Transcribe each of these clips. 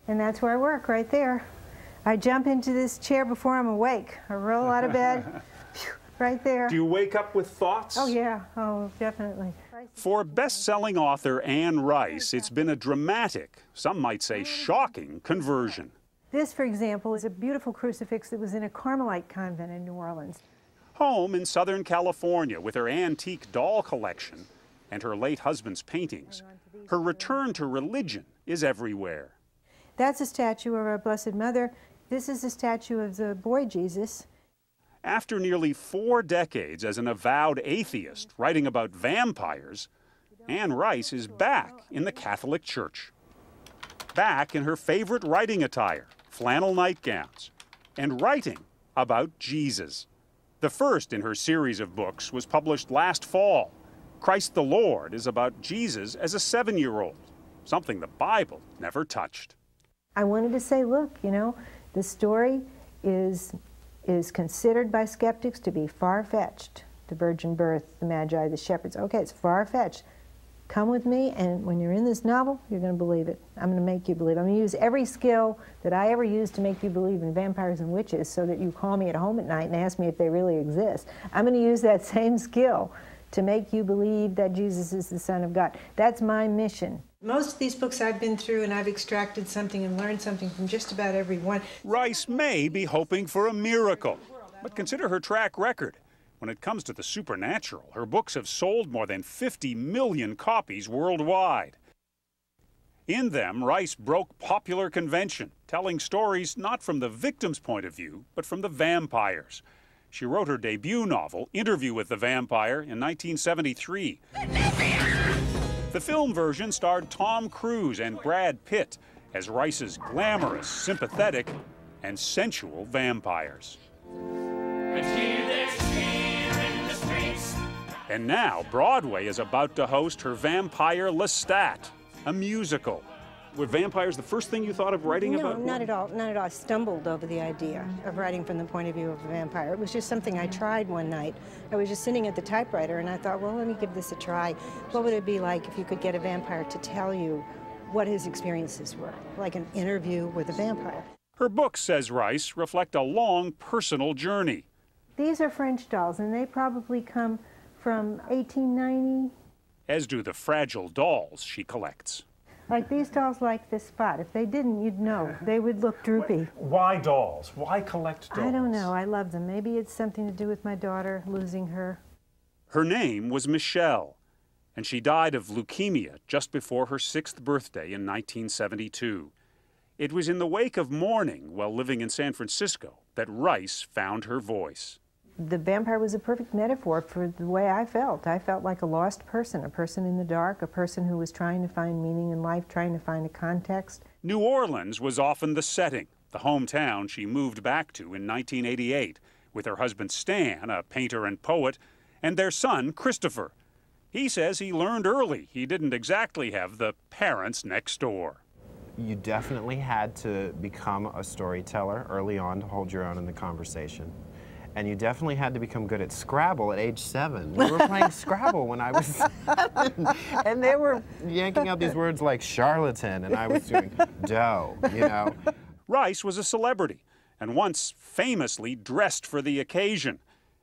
And that's where I work, right there. I jump into this chair before I'm awake. I roll out of bed, right there. Do you wake up with thoughts? Oh, yeah. Oh, definitely. For best-selling author Anne Rice, it's been a dramatic, some might say shocking, conversion. This, for example, is a beautiful crucifix that was in a Carmelite convent in New Orleans. Home in Southern California with her antique doll collection and her late husband's paintings, her return to religion is everywhere. That's a statue of our Blessed Mother. This is a statue of the boy Jesus. After nearly 4 decades as an avowed atheist writing about vampires, Anne Rice is back in the Catholic Church. Back in her favorite writing attire, flannel nightgowns, and writing about Jesus. The first in her series of books was published last fall. Christ the Lord is about Jesus as a 7-year-old, something the Bible never touched. I wanted to say, look, you know, the story is considered by skeptics to be far-fetched. The virgin birth, the magi, the shepherds. Okay, it's far-fetched. Come with me, and when you're in this novel, you're going to believe it. I'm going to make you believe. I'm going to use every skill that I ever used to make you believe in vampires and witches so that you call me at home at night and ask me if they really exist. I'm going to use that same skill to make you believe that Jesus is the Son of God. That's my mission. Most of these books I've been through, and I've extracted something and learned something from just about every one. Rice may be hoping for a miracle, but consider her track record. When it comes to the supernatural, her books have sold more than 50 million copies worldwide. In them, Rice broke popular convention, telling stories not from the victim's point of view, but from the vampires. She wrote her debut novel, Interview with the Vampire, in 1973. The film version starred Tom Cruise and Brad Pitt as Rice's glamorous, sympathetic, and sensual vampires. And now, Broadway is about to host her Vampire Lestat, a musical. Were vampires the first thing you thought of writing about? No, not at all. Not at all. I stumbled over the idea of writing from the point of view of a vampire. It was just something I tried one night. I was just sitting at the typewriter, and I thought, well, let me give this a try. What would it be like if you could get a vampire to tell you what his experiences were, like an interview with a vampire? Her books, says Rice, reflect a long personal journey. These are French dolls, and they probably come from 1890. As do the fragile dolls she collects. Like these dolls like this spot. If they didn't, you'd know. They would look droopy. Why dolls? Why collect dolls? I don't know. I love them. Maybe it's something to do with my daughter, losing her. Her name was Michelle, and she died of leukemia just before her 6th birthday in 1972. It was in the wake of mourning while living in San Francisco that Rice found her voice. The vampire was a perfect metaphor for the way I felt. I felt like a lost person, a person in the dark, a person who was trying to find meaning in life, trying to find a context. New Orleans was often the setting, the hometown she moved back to in 1988, with her husband Stan, a painter and poet, and their son Christopher. He says he learned early he didn't exactly have the parents next door. You definitely had to become a storyteller early on to hold your own in the conversation. And you definitely had to become good at Scrabble at age 7. We were playing Scrabble when I was 7. And they were yanking out these words like charlatan, and I was doing dough, you know. Rice was a celebrity, and once famously dressed for the occasion.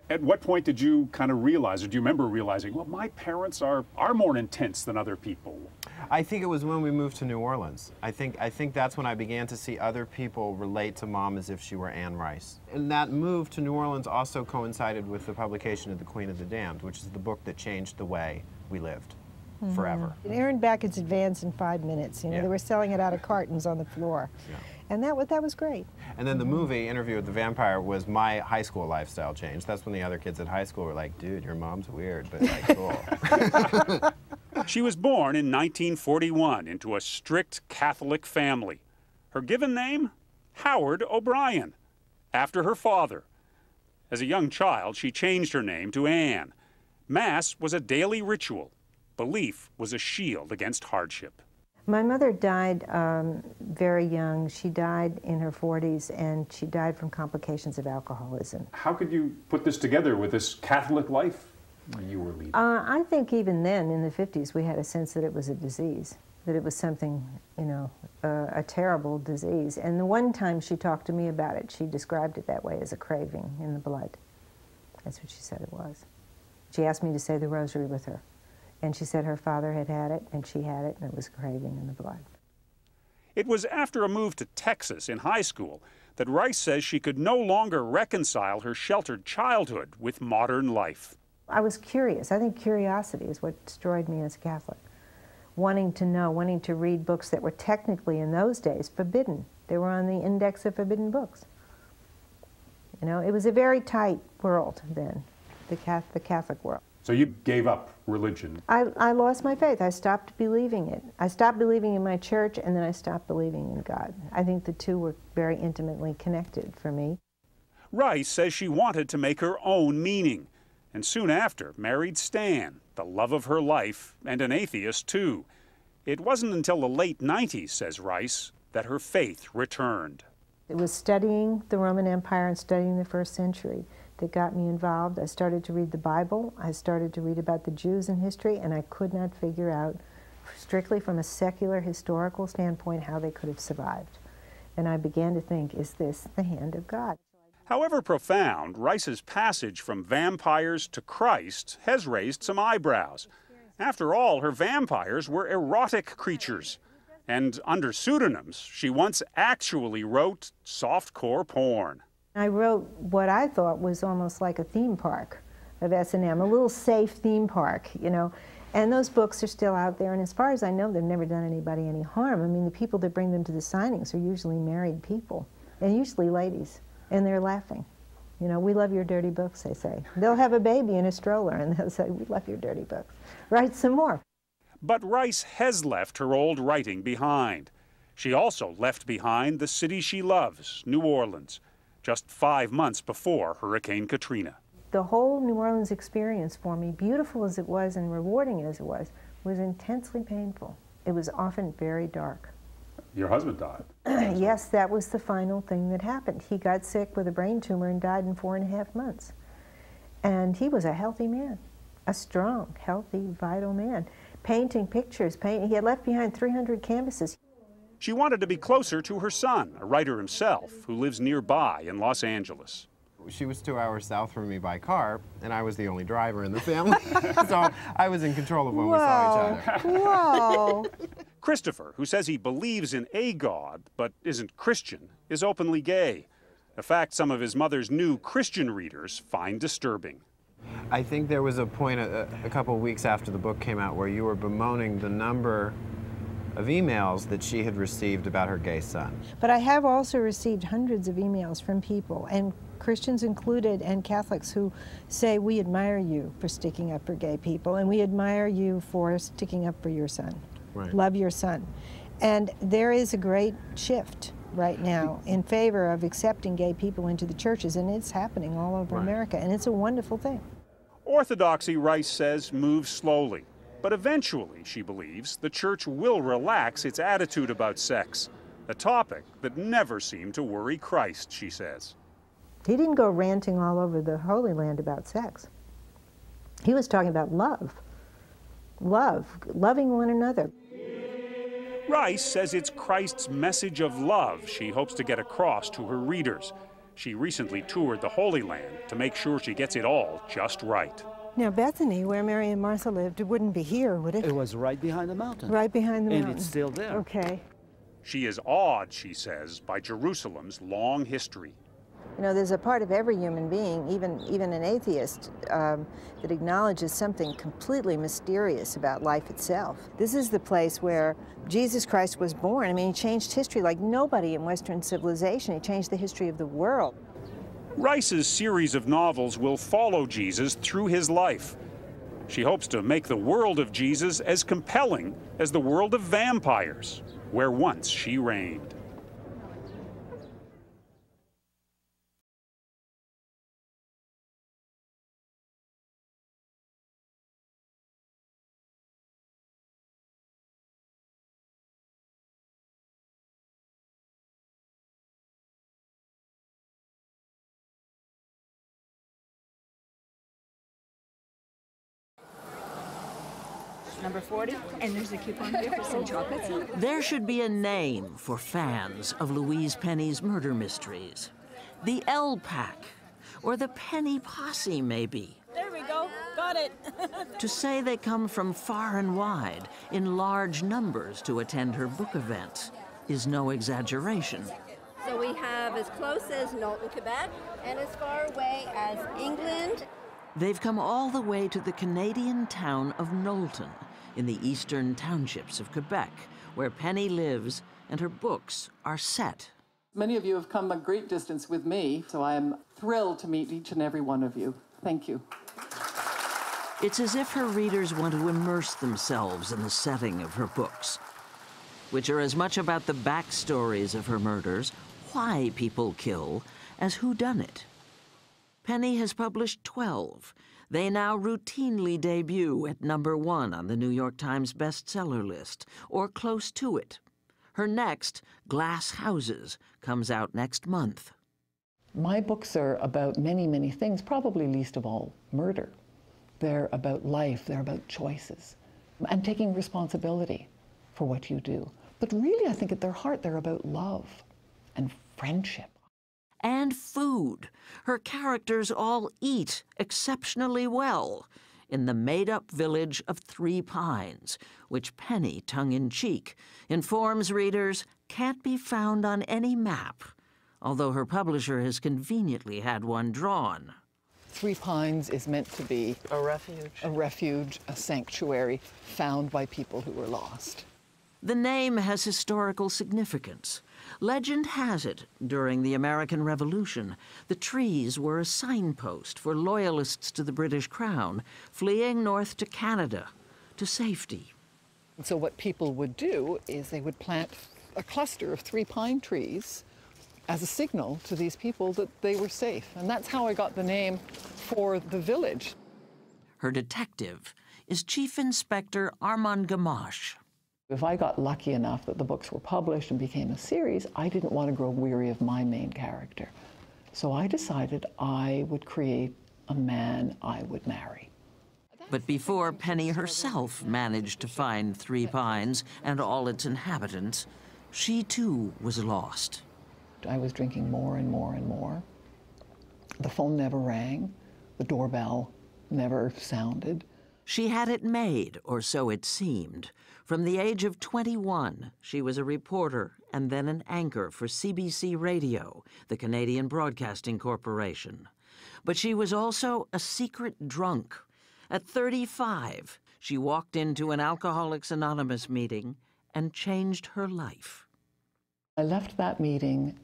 At what point did you kind of realize, or do you remember realizing, well, my parents are more intense than other people? I think it was when we moved to New Orleans. I think that's when I began to see other people relate to Mom as if she were Anne Rice. And that move to New Orleans also coincided with the publication of The Queen of the Damned, which is the book that changed the way we lived forever. It earned back its advance in 5 minutes. You know, they were selling it out of cartons on the floor. Yeah. And that was great. And then the movie, Interview with the Vampire, was my high school lifestyle change. That's when the other kids at high school were like, dude, your mom's weird, but like, cool. She was born in 1941 into a strict Catholic family. Her given name? Howard O'Brien, after her father. As a young child, she changed her name to Anne. Mass was a daily ritual. Belief was a shield against hardship. My mother died very young. She died in her 40s, and she died from complications of alcoholism. How could you put this together with this Catholic life you were leading? I think even then, in the 50s, we had a sense that it was a disease. that it was something, you know, a terrible disease. And the one time she talked to me about it, she described it that way, as a craving in the blood. That's what she said it was. She asked me to say the rosary with her. And she said her father had had it, and she had it, and it was a craving in the blood. It was after a move to Texas in high school that Rice says she could no longer reconcile her sheltered childhood with modern life. I was curious. I think curiosity is what destroyed me as a Catholic. Wanting to know, wanting to read books that were technically, in those days, forbidden. They were on the index of forbidden books. You know, it was a very tight world then, the Catholic world. So you gave up religion? I lost my faith. I stopped believing it. I stopped believing in my church, and then I stopped believing in God. I think the two were very intimately connected for me. Rice says she wanted to make her own meaning, and soon after married Stan, the love of her life, and an atheist too. It wasn't until the late 90s, says Rice, that her faith returned. It was studying the Roman Empire and studying the first century that got me involved. I started to read the Bible. I started to read about the Jews in history, and I could not figure out, strictly from a secular historical standpoint, how they could have survived. And I began to think, is this the hand of God? However profound, Rice's passage from vampires to Christ has raised some eyebrows. After all, her vampires were erotic creatures. And under pseudonyms, she once actually wrote softcore porn. I wrote what I thought was almost like a theme park of S&M, a little safe theme park, you know. And those books are still out there, and as far as I know, they've never done anybody any harm. I mean, the people that bring them to the signings are usually married people, and usually ladies, and they're laughing. You know, we love your dirty books, they say. They'll have a baby in a stroller, and they'll say, we love your dirty books. Write some more. But Rice has left her old writing behind. She also left behind the city she loves, New Orleans, just 5 months before Hurricane Katrina. The whole New Orleans experience for me, beautiful as it was and rewarding as it was intensely painful. It was often very dark. Your husband died. Yes, that was the final thing that happened. He got sick with a brain tumor and died in 4.5 months. And he was a healthy man, a strong, healthy, vital man. Painting pictures, he had left behind 300 canvases. She wanted to be closer to her son, a writer himself, who lives nearby in Los Angeles. She was 2 hours south from me by car, and I was the only driver in the family. So I was in control of when we saw each other. Whoa! Christopher, who says he believes in a God but isn't Christian, is openly gay. A fact some of his mother's new Christian readers find disturbing. I think there was a point a couple of weeks after the book came out where you were bemoaning the number of emails that she had received about her gay son. But I have also received hundreds of emails from people, and Christians included and Catholics, who say, we admire you for sticking up for gay people, and we admire you for sticking up for your son. Right. Love your son. And there is a great shift right now in favor of accepting gay people into the churches, and it's happening all over America, and it's a wonderful thing. Orthodoxy, Rice says, moves slowly. But eventually, she believes, the church will relax its attitude about sex, a topic that never seemed to worry Christ, she says. He didn't go ranting all over the Holy Land about sex. He was talking about love. Loving one another. Rice says it's Christ's message of love she hopes to get across to her readers. She recently toured the Holy Land to make sure she gets it all just right. Now, Bethany, where Mary and Martha lived, it wouldn't be here, would it? It was right behind the mountain. Right behind the mountain. And it's still there. Okay. She is awed, she says, by Jerusalem's long history. You know, there's a part of every human being, even an atheist, that acknowledges something completely mysterious about life itself. This is the place where Jesus Christ was born. I mean, he changed history like nobody in Western civilization. He changed the history of the world. Rice's series of novels will follow Jesus through his life. She hopes to make the world of Jesus as compelling as the world of vampires, where once she reigned. Number 40. And there's a coupon here for some chocolates. There should be a name for fans of Louise Penny's murder mysteries. The L Pack, or the Penny Posse, maybe. There we go. Got it. To say they come from far and wide, in large numbers to attend her book events, is no exaggeration. So we have as close as Knowlton, Quebec, and as far away as England. They've come all the way to the Canadian town of Knowlton, in the eastern townships of Quebec, where Penny lives and her books are set. Many of you have come a great distance with me, so I am thrilled to meet each and every one of you. Thank you. It's as if her readers want to immerse themselves in the setting of her books, which are as much about the backstories of her murders, why people kill, as whodunit. Penny has published 12. They now routinely debut at #1 on the New York Times bestseller list, or close to it. Her next, Glass Houses, comes out next month. My books are about many, many things, probably least of all murder. They're about life, they're about choices, and taking responsibility for what you do. But really, I think at their heart, they're about love and friendship. And food. Her characters all eat exceptionally well in the made-up village of Three Pines, which Penny, tongue-in-cheek, informs readers can't be found on any map, although her publisher has conveniently had one drawn. Three Pines is meant to be A refuge. a refuge, a sanctuary found by people who were lost. The name has historical significance. Legend has it, during the American Revolution, the trees were a signpost for loyalists to the British Crown fleeing north to Canada, to safety. And so what people would do is they would plant a cluster of 3 pine trees as a signal to these people that they were safe. And that's how I got the name for the village. Her detective is Chief Inspector Armand Gamache. If I got lucky enough that the books were published and became a series, I didn't want to grow weary of my main character. So I decided I would create a man I would marry. But before Penny herself managed to find Three Pines and all its inhabitants, she too was lost. I was drinking more and more and more. The phone never rang. The doorbell never sounded. She had it made, or so it seemed. From the age of 21, she was a reporter and then an anchor for CBC Radio, the Canadian Broadcasting Corporation. But she was also a secret drunk. At 35, she walked into an Alcoholics Anonymous meeting and changed her life. I left that meeting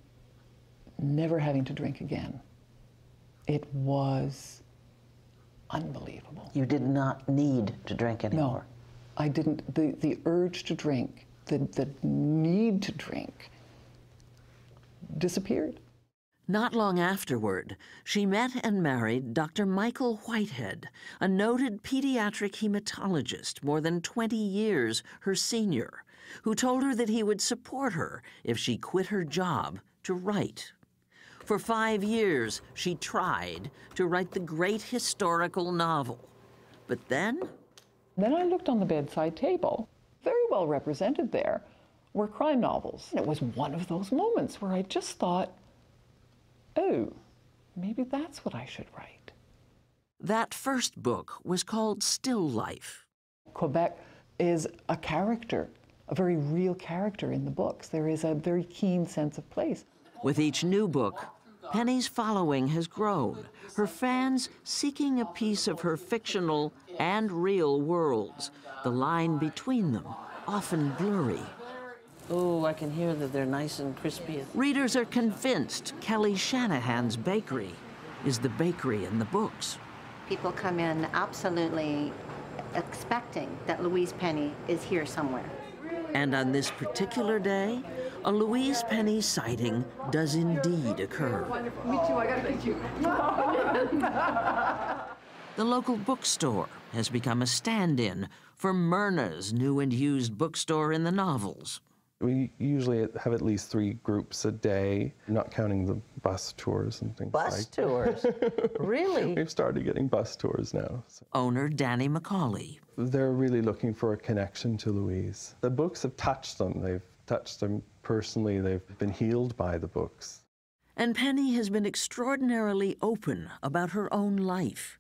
never having to drink again. It was unbelievable. You did not need to drink anymore. No, I didn't. The urge to drink, the need to drink disappeared. Not long afterward, she met and married Dr. Michael Whitehead, a noted pediatric hematologist more than 20 years her senior, who told her that he would support her if she quit her job to write. For 5 years, she tried to write the great historical novel. But then I looked on the bedside table. Very well represented there were crime novels. And it was one of those moments where I just thought, oh, maybe that's what I should write. that first book was called Still Life. Quebec is a character, a very real character in the books. There is a very keen sense of place. With each new book, Penny's following has grown, her fans seeking a piece of her fictional and real worlds, the line between them often blurry. Oh, I can hear that they're nice and crispy. Readers are convinced Kelly Shanahan's bakery is the bakery in the books. People come in absolutely expecting that Louise Penny is here somewhere. And on this particular day, a Louise Penny sighting does indeed occur. Me too, I gotta get you. The local bookstore has become a stand-in for Myrna's new and used bookstore in the novels. We usually have at least 3 groups a day, not counting the bus tours and things Bus tours? Really? We've started getting bus tours now. So. Owner Danny McCauley. They're really looking for a connection to Louise. The books have touched them. They've touched them personally. They've been healed by the books. And Penny has been extraordinarily open about her own life.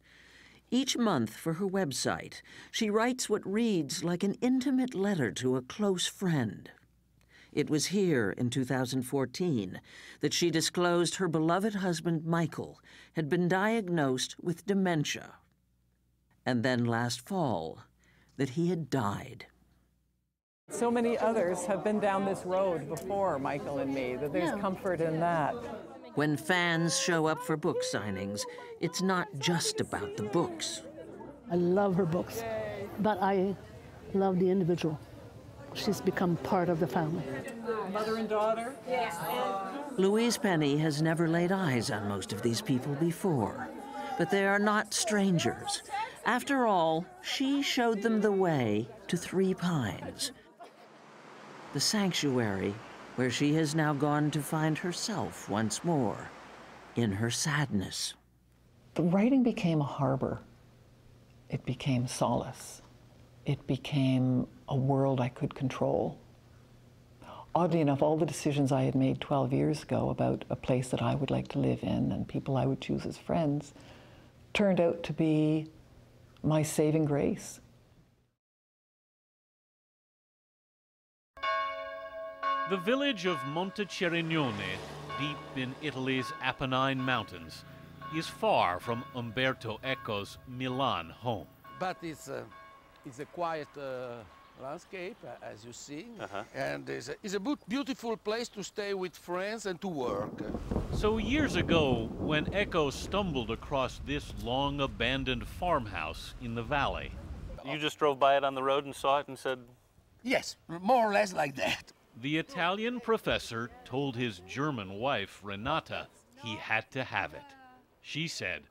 Each month for her website, she writes what reads like an intimate letter to a close friend. It was here in 2014 that she disclosed her beloved husband, Michael, had been diagnosed with dementia. And then last fall, that he had died. So many others have been down this road before Michael and me, that there's comfort in that. When fans show up for book signings, it's not just about the books. I love her books, but I love the individual. She's become part of the family. Mother and daughter? Yes. Louise Penny has never laid eyes on most of these people before, but they are not strangers. After all, she showed them the way to Three Pines, the sanctuary where she has now gone to find herself once more in her sadness. The writing became a harbor. It became solace. It became a world I could control. Oddly enough, all the decisions I had made 12 years ago about a place that I would like to live in and people I would choose as friends turned out to be my saving grace. The village of Monte Cerinione, deep in Italy's Apennine Mountains, is far from Umberto Eco's Milan home. But it's a quiet landscape, as you see, and it's a beautiful place to stay with friends and to work. So years ago, when Eco stumbled across this long-abandoned farmhouse in the valley, you just drove by it on the road and saw it and said... Yes, more or less like that. The Italian professor told his German wife, Renata, he had to have it. She said,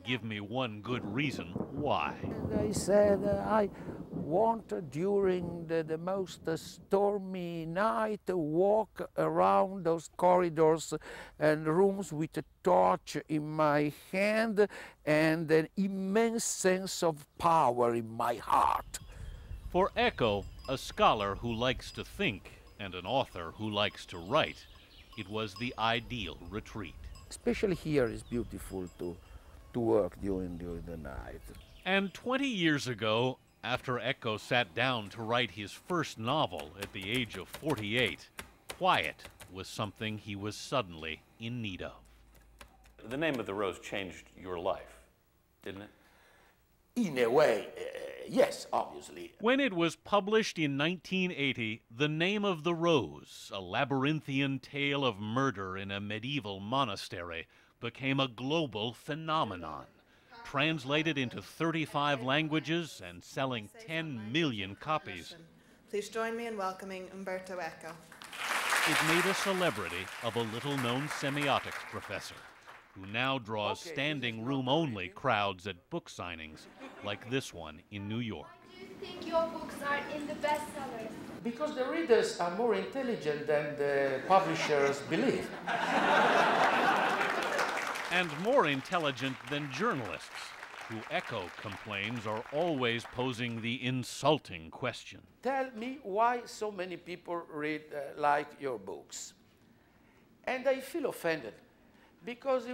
"Give me one good reason why." I said, I want during the most stormy night walk around those corridors and rooms with a torch in my hand and an immense sense of power in my heart. For Eco, a scholar who likes to think and an author who likes to write, it was the ideal retreat. Especially here is beautiful to work during the night. And 20 years ago, after Eco sat down to write his first novel at the age of 48, quiet was something he was suddenly in need of. The name of the rose changed your life, didn't it? In a way, yes, obviously. When it was published in 1980, The Name of the Rose, a labyrinthian tale of murder in a medieval monastery, became a global phenomenon, translated into 35 languages and selling 10 million copies. Please join me in welcoming Umberto Eco. It made a celebrity of a little-known semiotics professor, who now draws standing room-only crowds at book signings, like this one in New York. Do you think your books are in the bestsellers? Because the readers are more intelligent than the publishers believe. And more intelligent than journalists, who Eco complains are always posing the insulting question. Tell me why so many people like your books. And I feel offended, because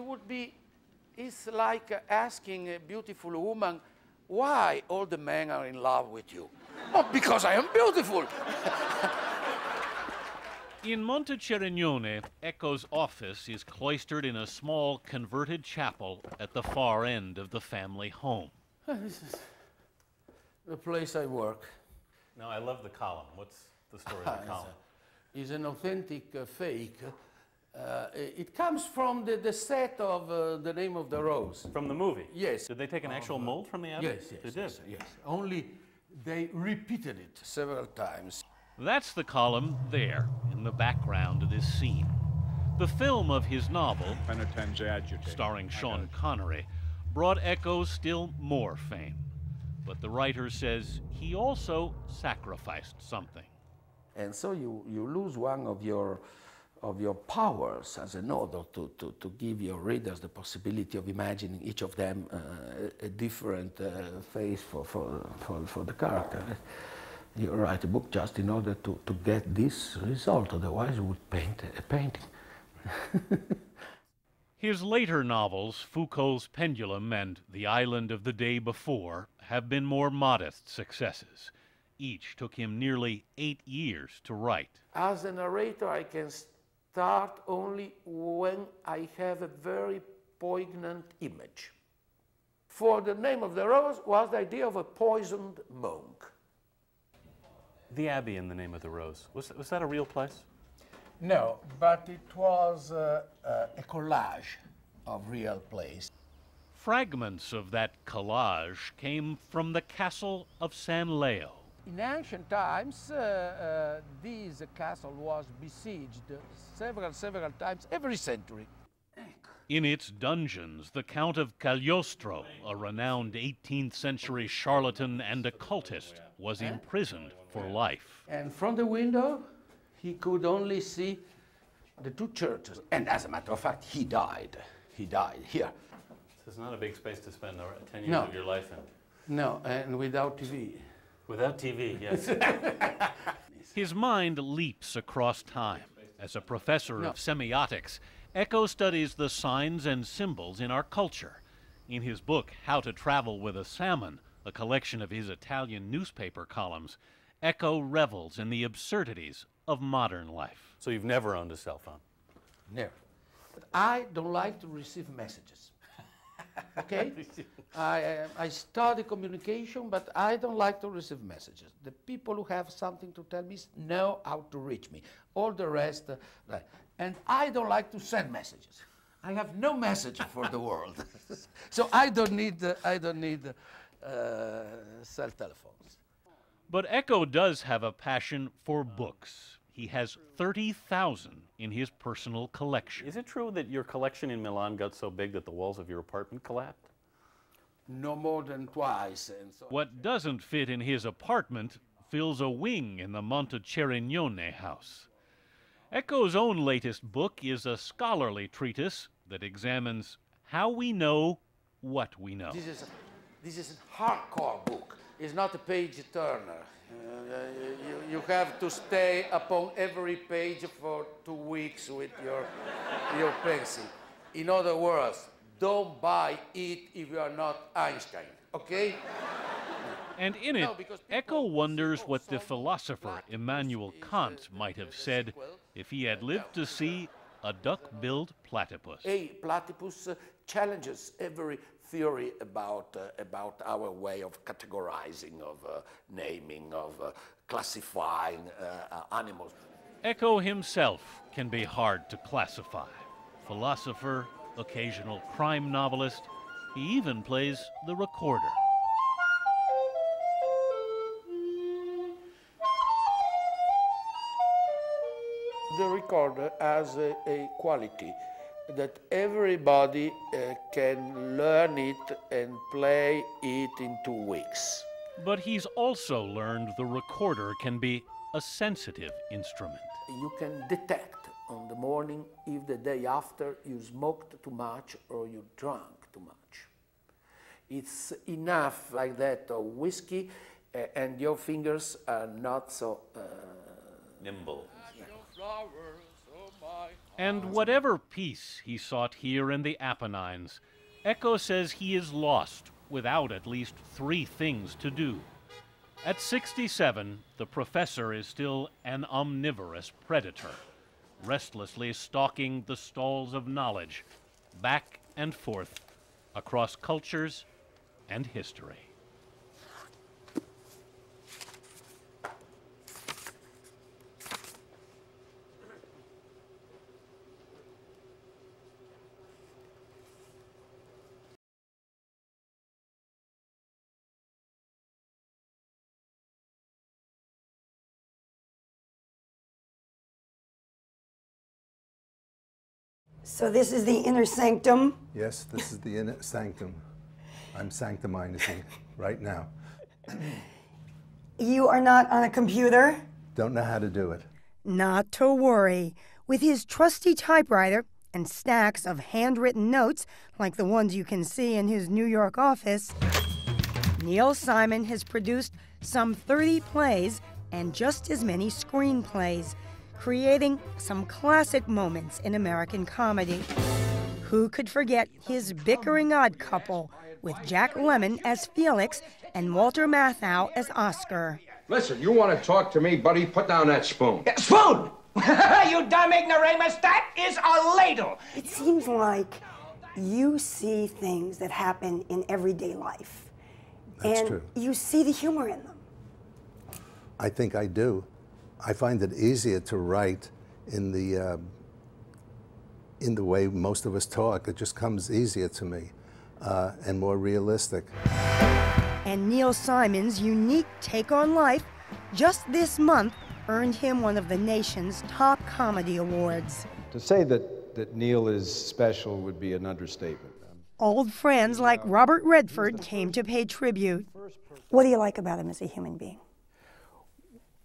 it's like asking a beautiful woman, why all the men are in love with you? Oh, because I am beautiful. In Monte Cerinione, Eco's office is cloistered in a small converted chapel at the far end of the family home. This is the place I work. Now, I love the column. What's the story of the column? It's an authentic fake. It comes from the set of The Name of the Rose. From the movie? Yes. Did they take an actual mold from the attic? Yes, They did? Yes. Only they repeated it several times. That's the column there, in the background of this scene. The film of his novel, starring Sean Connery, brought Eco still more fame. But the writer says he also sacrificed something. And so you lose one of your powers as an author to give your readers the possibility of imagining each of them a different face for the character. You write a book just in order to get this result, otherwise you would paint a painting. His later novels, Foucault's Pendulum and The Island of the Day Before, have been more modest successes. Each took him nearly 8 years to write. As a narrator, I can start only when I have a very poignant image. For The Name of the Rose was the idea of a poisoned monk. The Abbey in The Name of the Rose, was that a real place? No, but it was a collage of real place. Fragments of that collage came from the castle of San Leo. In ancient times, this castle was besieged several times every century. In its dungeons, the Count of Cagliostro, a renowned 18th century charlatan and occultist, was imprisoned for life. And from the window, he could only see the two churches. And as a matter of fact, he died. He died here. This is not a big space to spend 10 years of your life in. No, and without TV. Without TV, yes. His mind leaps across time. As a professor of semiotics, Eco studies the signs and symbols in our culture. In his book, How to Travel with a Salmon, a collection of his Italian newspaper columns, Eco revels in the absurdities of modern life. So you've never owned a cell phone? Never. But I don't like to receive messages. Okay? I study communication, but I don't like to receive messages. The people who have something to tell me know how to reach me. All the rest, and I don't like to send messages. I have no message for the world, so I don't need cell telephones. But Eco does have a passion for books. He has 30,000 in his personal collection. Is it true that your collection in Milan got so big that the walls of your apartment collapsed? No more than twice. And so what doesn't fit in his apartment fills a wing in the Montecerignone house. Eco's own latest book is a scholarly treatise that examines how we know what we know. This is a hardcore book. It's not a page turner. You have to stay upon every page for 2 weeks with your pencil. In other words, don't buy it if you are not Einstein, okay? And in it, Eco wonders what the philosopher Immanuel Kant might have said if he had lived to see a duck-billed platypus. A platypus challenges every theory about our way of categorizing, of naming, of classifying animals. Eco himself can be hard to classify. Philosopher, occasional crime novelist, he even plays the recorder. The recorder has a quality that everybody can learn it and play it in 2 weeks. But he's also learned the recorder can be a sensitive instrument. You can detect on the morning if the day after you smoked too much or you drank too much. It's enough like that of whiskey and your fingers are not so nimble. And whatever peace he sought here in the Apennines, Eco says he is lost without at least 3 things to do. At 67, the professor is still an omnivorous predator, restlessly stalking the stalls of knowledge, back and forth, across cultures and history. So this is the inner sanctum? Yes, this is the inner sanctum. I'm sanctimizing right now. You are not on a computer? Don't know how to do it. Not to worry. With his trusty typewriter and stacks of handwritten notes, like the ones you can see in his New York office, Neil Simon has produced some 30 plays and just as many screenplays, creating some classic moments in American comedy. Who could forget his bickering odd couple with Jack Lemmon as Felix and Walter Matthau as Oscar? Listen, you want to talk to me, buddy? Put down that spoon. Spoon! You dumb ignoramus, that is a ladle! It seems like you see things that happen in everyday life. That's true. You see the humor in them. I think I do. I find it easier to write in the way most of us talk. It just comes easier to me and more realistic. And Neil Simon's unique take on life just this month earned him one of the nation's top comedy awards. To say that Neil is special would be an understatement. Old friends like Robert Redford came to pay tribute. What do you like about him as a human being?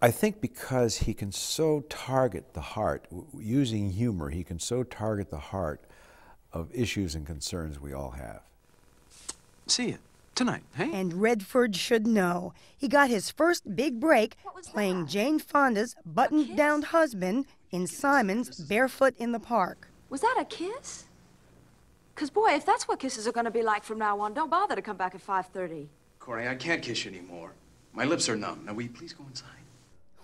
I think because he can so target the heart, using humor, he can so target the heart of issues and concerns we all have. See you tonight, hey? And Redford should know. He got his first big break playing Jane Fonda's buttoned-down husband in Simon's Barefoot in the Park. Was that a kiss? Because, boy, if that's what kisses are going to be like from now on, don't bother to come back at 5:30. Corey, I can't kiss you anymore. My lips are numb. Now, will you please go inside?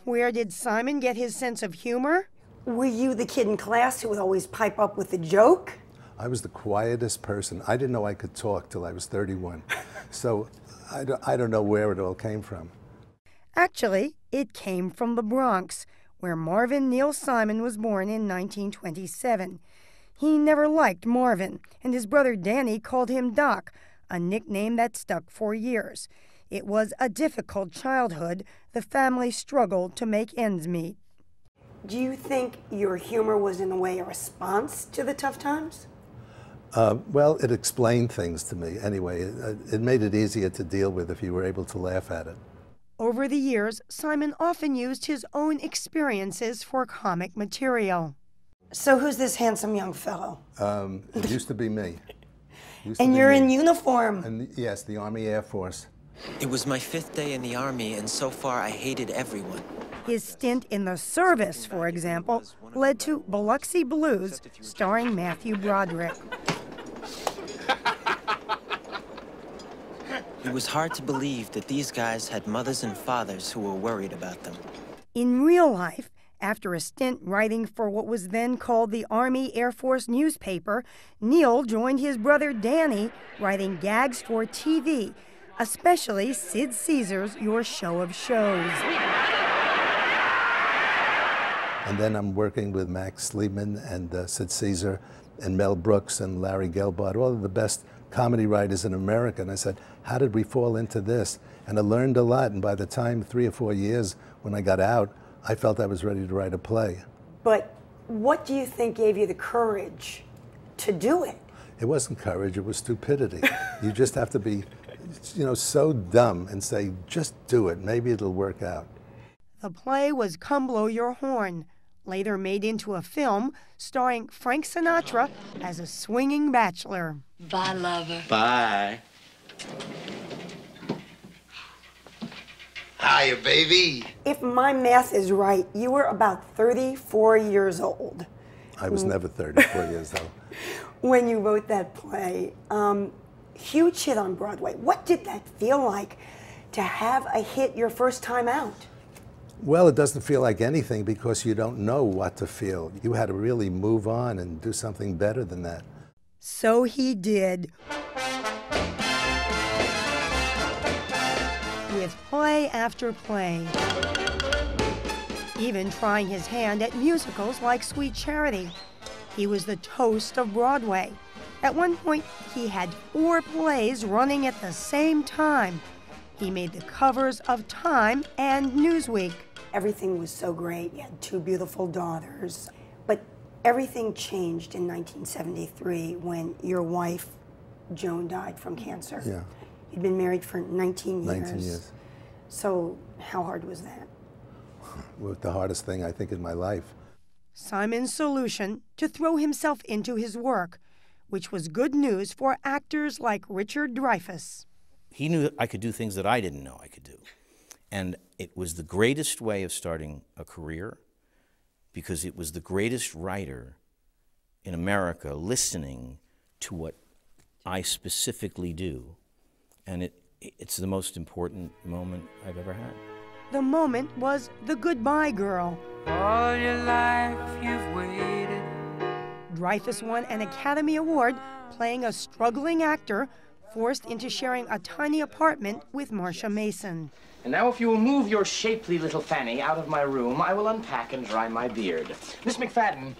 Where did Simon get his sense of humor? Were you the kid in class who would always pipe up with a joke? I was the quietest person. I didn't know I could talk till I was 31. So I don't know where it all came from. Actually, it came from the Bronx, where Marvin Neil Simon was born in 1927. He never liked Marvin, and his brother Danny called him Doc, a nickname that stuck for years. It was a difficult childhood. The family struggled to make ends meet. Do you think your humor was in a way a response to the tough times? Well, it explained things to me. Anyway, it made it easier to deal with if you were able to laugh at it. Over the years, Simon often used his own experiences for comic material. So who's this handsome young fellow? It used to be me. And you're in uniform. And yes, the Army Air Force. It was my 5th day in the Army, and so far I hated everyone. His stint in the service, for example, led to Biloxi Blues, starring Matthew Broderick. It was hard to believe that these guys had mothers and fathers who were worried about them. In real life, after a stint writing for what was then called the Army Air Force newspaper, Neil joined his brother Danny writing gags for TV, especially Sid Caesar's Your Show of Shows. And then I'm working with Max Liebman and Sid Caesar and Mel Brooks and Larry Gelbart, all of the best comedy writers in America. And I said, how did we fall into this? And I learned a lot. And by the time 3 or 4 years, when I got out, I felt I was ready to write a play. But what do you think gave you the courage to do it? It wasn't courage, it was stupidity. You just have to be, so dumb and say, just do it. Maybe it'll work out. The play was Come Blow Your Horn, later made into a film starring Frank Sinatra as a swinging bachelor. Bye, lover. Bye. Hiya, baby. If my math is right, you were about 34 years old. I was never 34 years old. When you wrote that play, huge hit on Broadway. What did that feel like to have a hit your first time out? Well, it doesn't feel like anything because you don't know what to feel. You had to really move on and do something better than that. So he did. With play after play. Even trying his hand at musicals like Sweet Charity. He was the toast of Broadway. At one point, he had 4 plays running at the same time. He made the covers of Time and Newsweek. Everything was so great. You had 2 beautiful daughters. But everything changed in 1973 when your wife, Joan, died from cancer. Yeah. You'd been married for 19 years. 19 years. So how hard was that? the hardest thing, I think, in my life. Simon's solution: to throw himself into his work, which was good news for actors like Richard Dreyfuss. He knew I could do things that I didn't know I could do. And it was the greatest way of starting a career, because it was the greatest writer in America listening to what I specifically do. And it's the most important moment I've ever had. The moment was The Goodbye Girl. All your life you've waited. Dreyfuss won an Academy Award playing a struggling actor forced into sharing a tiny apartment with Marsha Mason. And now if you will move your shapely little Fanny out of my room, I will unpack and dry my beard. Miss McFadden,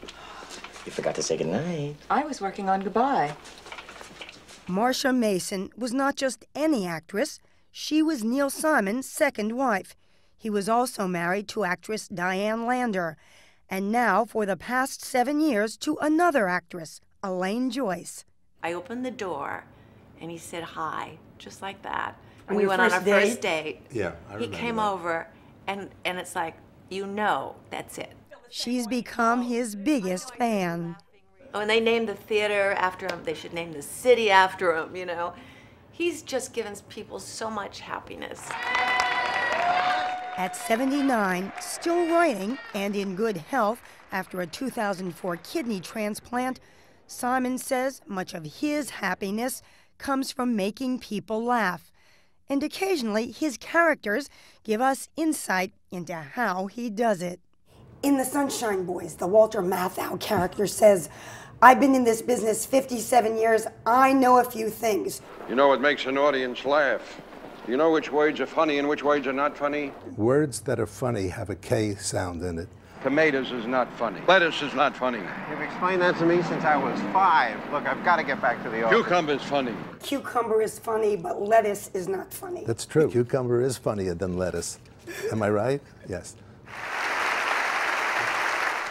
you forgot to say goodnight. I was working on goodbye. Marsha Mason was not just any actress. She was Neil Simon's second wife. He was also married to actress Diane Lander, and now, for the past 7 years, to another actress, Elaine Joyce. I opened the door, and he said hi, just like that. On We your went on our first date? first date. Yeah, I He remember came that. over, and it's like, that's it. She's become his biggest fan. When they named the theater after him, they should name the city after him, you know. He's just given people so much happiness. At 79, still writing and in good health after a 2004 kidney transplant, Simon says much of his happiness comes from making people laugh. And occasionally, his characters give us insight into how he does it. In The Sunshine Boys, the Walter Matthau character says, "I've been in this business 57 years. I know a few things." You know what makes an audience laugh? You know which words are funny and which words are not funny? Words that are funny have a K sound in it. Tomatoes is not funny. Lettuce is not funny. You've explained that to me since I was 5. Look, I've got to get back to the office. Cucumber's funny. Cucumber is funny, but lettuce is not funny. That's true. Cucumber is funnier than lettuce. Am I right? Yes.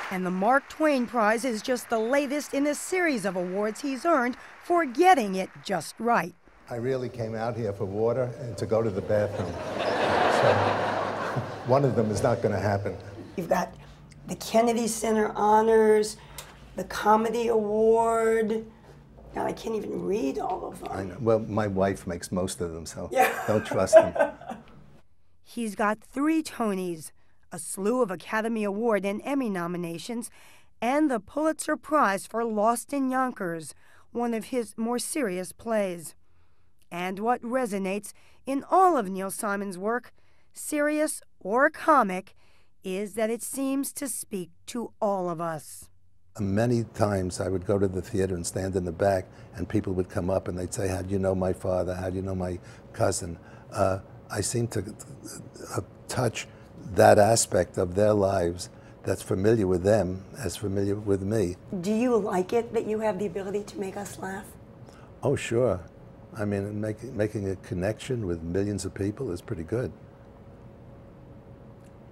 And the Mark Twain Prize is just the latest in a series of awards he's earned for getting it just right. I really came out here for water and to go to the bathroom. So one of them is not going to happen. You've got the Kennedy Center Honors, the Comedy Award. Now, I can't even read all of them. I know. Well, my wife makes most of them, so Yeah. don't trust them. He's got 3 Tonys, a slew of Academy Award and Emmy nominations, and the Pulitzer Prize for Lost in Yonkers, one of his more serious plays. And what resonates in all of Neil Simon's work, serious or comic, is that it seems to speak to all of us. Many times I would go to the theater and stand in the back, and people would come up and they'd say, "How do you know my father? How do you know my cousin?" I seem to touch that aspect of their lives that's familiar with them as familiar with me. Do you like it that you have the ability to make us laugh? Oh, sure. I mean, making a connection with millions of people is pretty good.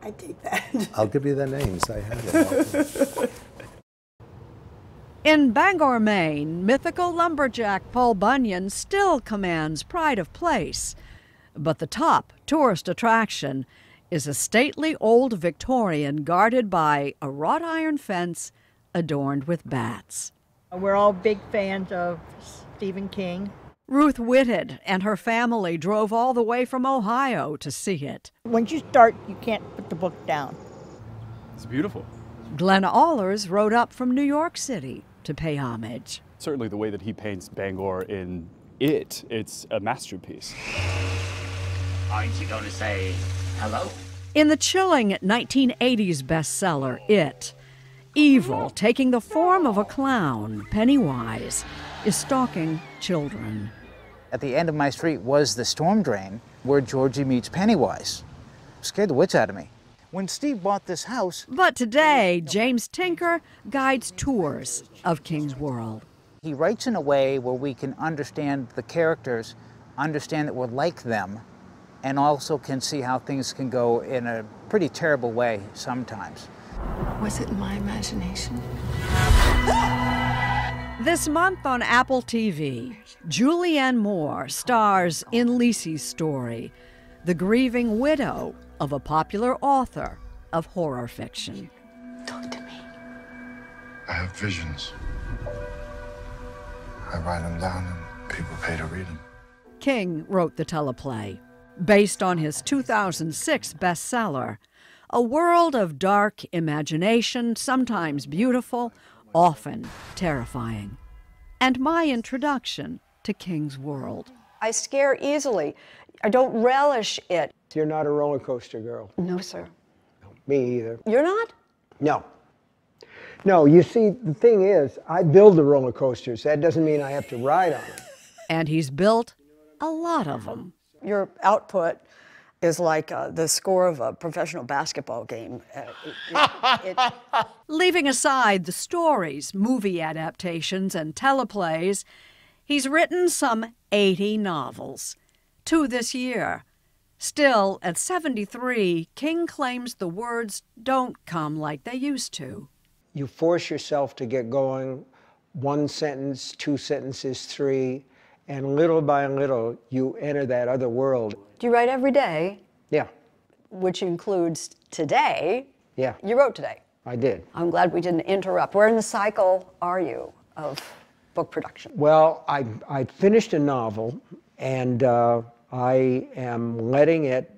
I take that. I'll give you their names. I have them. In Bangor, Maine, mythical lumberjack Paul Bunyan still commands pride of place. But the top tourist attraction is a stately old Victorian guarded by a wrought iron fence adorned with bats. We're all big fans of Stephen King. Ruth Whitted and her family drove all the way from Ohio to see it. Once you start, you can't put the book down. It's beautiful. Glenn Allers rode up from New York City to pay homage. Certainly the way that he paints Bangor in it's a masterpiece. Aren't you going to say hello? In the chilling 1980s bestseller, It, evil, taking the form of a clown, Pennywise, is stalking children. At the end of my street was the storm drain where Georgie meets Pennywise. Scared the wits out of me. When Steve bought this house... But today, James Tinker guides tours of King's World. He writes in a way where we can understand the characters, understand that we're like them, and also can see how things can go in a pretty terrible way sometimes. Was it my imagination? This month on Apple TV, Julianne Moore stars in Lisey's story, the grieving widow of a popular author of horror fiction. Talk to me. I have visions. I write them down and people pay to read them. King wrote the teleplay, based on his 2006 bestseller, a world of dark imagination, sometimes beautiful, often terrifying. And my introduction to King's world. I scare easily. I don't relish it. You're not a roller coaster girl. No, sir. Me either. You're not? No. No, you see, the thing is, I build the roller coasters. That doesn't mean I have to ride on them. And he's built a lot of them. Your output is like the score of a professional basketball game. Leaving aside the stories, movie adaptations, and teleplays, he's written some 80 novels. 2 this year. Still, at 73, King claims the words don't come like they used to. You force yourself to get going, 1 sentence, 2 sentences, 3, and little by little, you enter that other world. Do you write every day? Yeah. Which includes today. Yeah. You wrote today. I did. I'm glad we didn't interrupt. Where in the cycle are you of book production? Well, I finished a novel, and I am letting it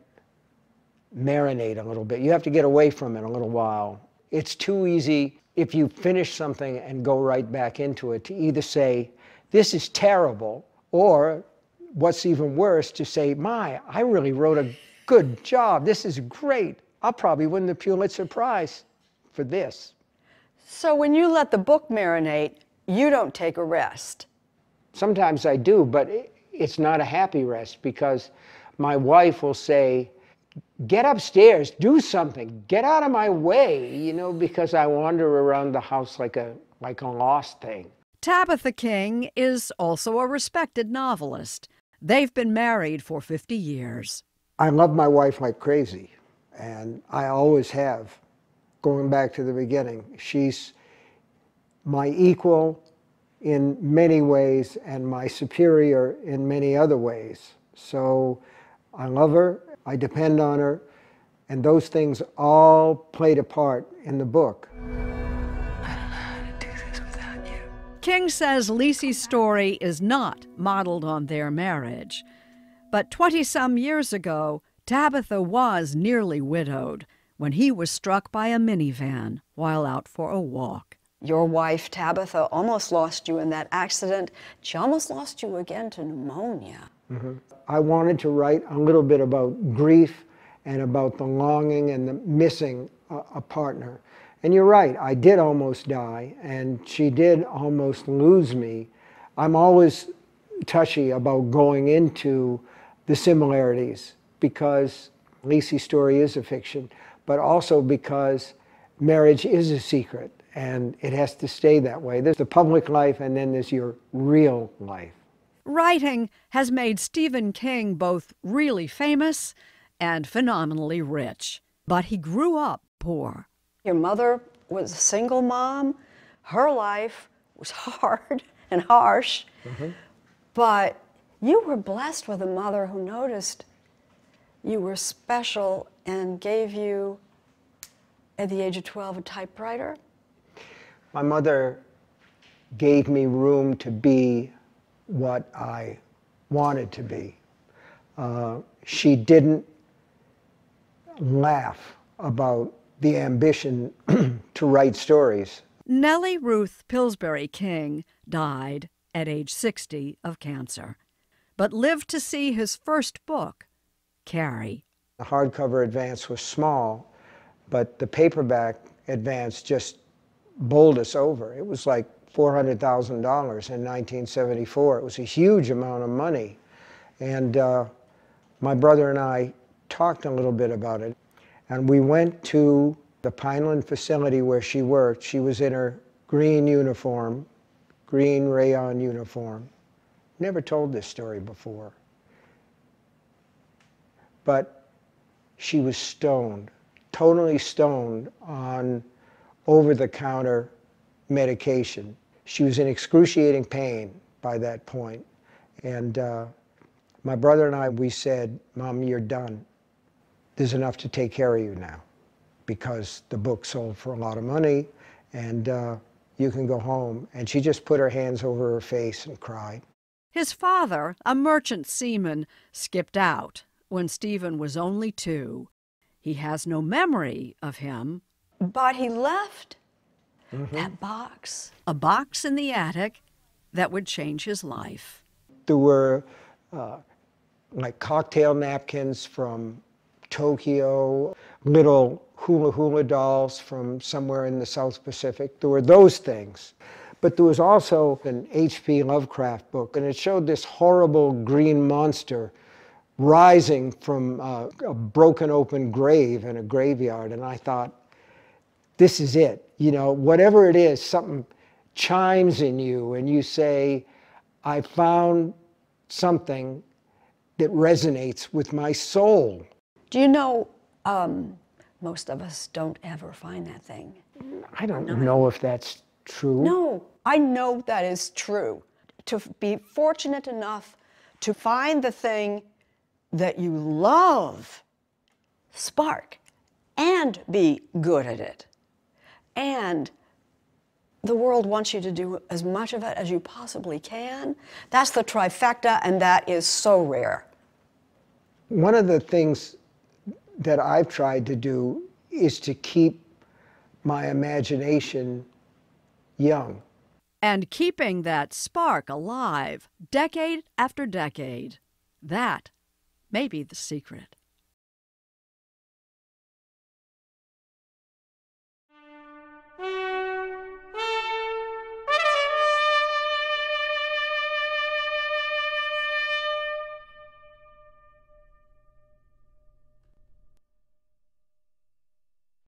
marinate a little bit. You have to get away from it a little while. It's too easy if you finish something and go right back into it to either say, this is terrible, or what's even worse, to say, I really wrote a good job. This is great. I'll probably win the Pulitzer Prize for this. So when you let the book marinate, you don't take a rest? Sometimes I do, but it's not a happy rest, because my wife will say, get upstairs, do something, get out of my way, because I wander around the house like a lost thing. Tabitha King is also a respected novelist. They've been married for 50 years. I love my wife like crazy, and I always have, going back to the beginning. She's my equal in many ways and my superior in many other ways. So I love her, I depend on her, and those things all played a part in the book. King says Lisey's story is not modeled on their marriage. But 20-some years ago, Tabitha was nearly widowed when he was struck by a minivan while out for a walk. Your wife, Tabitha, almost lost you in that accident. She almost lost you again to pneumonia. Mm-hmm. I wanted to write a little bit about grief and about the longing and the missing a partner. And you're right, I did almost die, and she did almost lose me. I'm always touchy about going into the similarities, because Lisey's story is a fiction, but also because marriage is a secret, and it has to stay that way. There's the public life, and then there's your real life. Writing has made Stephen King both really famous and phenomenally rich, but he grew up poor. Your mother was a single mom. Her life was hard and harsh, but you were blessed with a mother who noticed you were special and gave you, at the age of 12, a typewriter. My mother gave me room to be what I wanted to be. She didn't laugh about the ambition to write stories. Nellie Ruth Pillsbury King died at age 60 of cancer, but lived to see his first book, Carrie. The hardcover advance was small, but the paperback advance just bowled us over. It was like $400,000 in 1974. It was a huge amount of money. And my brother and I talked a little bit about it. And we went to the Pineland facility where she worked. She was in her green uniform, green rayon uniform. Never told this story before. But she was stoned, totally stoned on over-the-counter medication. She was in excruciating pain by that point. And my brother and I, we said, Mom, you're done. There's enough to take care of you now. because the book sold for a lot of money, and you can go home. And she just put her hands over her face and cried. His father, a merchant seaman, skipped out when Stephen was only 2. He has no memory of him. But he left that box. A box in the attic that would change his life. There were like cocktail napkins from Tokyo, little hula hula dolls from somewhere in the South Pacific. There were those things. But there was also an H.P. Lovecraft book, and it showed this horrible green monster rising from a broken open grave in a graveyard. And I thought, this is it. You know, whatever it is, something chimes in you and you say, I found something that resonates with my soul. Do you know, most of us don't ever find that thing. I don't know if that's true. No, I know that is true. To be fortunate enough to find the thing that you love, spark, and be good at it. And the world wants you to do as much of it as you possibly can. That's the trifecta, and that is so rare. One of the things that I've tried to do is to keep my imagination young. And keeping that spark alive, decade after decade, that may be the secret.